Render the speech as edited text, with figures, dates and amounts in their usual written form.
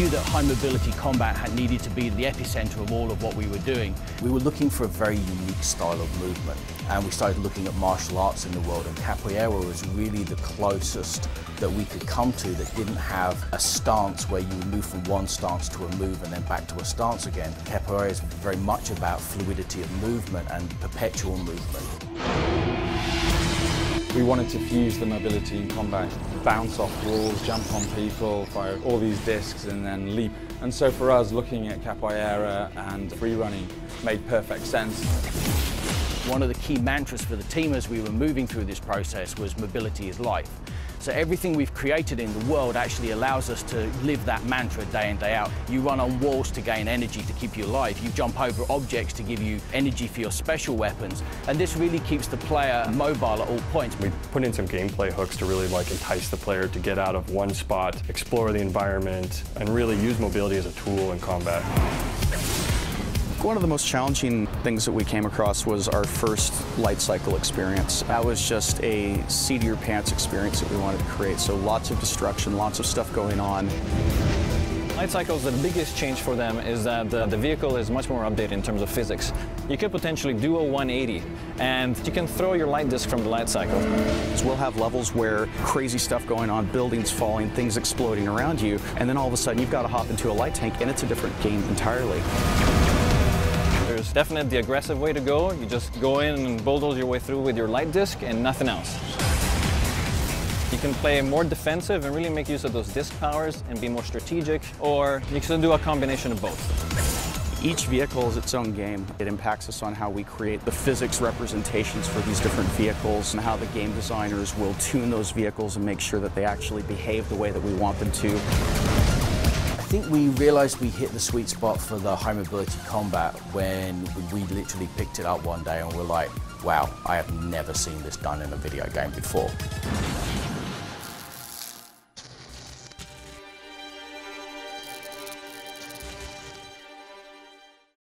knew that high mobility combat had needed to be the epicenter of all of what we were doing. We were looking for a very unique style of movement, and we started looking at martial arts in the world, and capoeira was really the closest that we could come to that didn't have a stance where you would move from one stance to a move and then back to a stance again. Capoeira is very much about fluidity of movement and perpetual movement. We wanted to fuse the mobility in combat, bounce off walls, jump on people, fire all these discs and then leap. And so for us, looking at capoeira and free running made perfect sense. One of the key mantras for the team as we were moving through this process was mobility is life. So everything we've created in the world actually allows us to live that mantra day in, day out. You run on walls to gain energy to keep you alive. You jump over objects to give you energy for your special weapons. And this really keeps the player mobile at all points. We put in some gameplay hooks to really entice the player to get out of one spot, explore the environment, and really use mobility as a tool in combat. One of the most challenging things that we came across was our first light cycle experience. That was just a seat of your pants experience that we wanted to create. So lots of destruction, lots of stuff going on. Light cycles, the biggest change for them is that the vehicle is much more updated in terms of physics. You could potentially do a 180 and you can throw your light disc from the light cycle. So we'll have levels where crazy stuff going on, buildings falling, things exploding around you, and then all of a sudden you've got to hop into a light tank and it's a different game entirely. There's definitely the aggressive way to go. You just go in and bulldoze your way through with your light disc and nothing else. You can play more defensive and really make use of those disc powers and be more strategic, or you can do a combination of both. Each vehicle is its own game. It impacts us on how we create the physics representations for these different vehicles and how the game designers will tune those vehicles and make sure that they actually behave the way that we want them to. I think we realized we hit the sweet spot for the high mobility combat when we literally picked it up one day and we're like, wow, I have never seen this done in a video game before.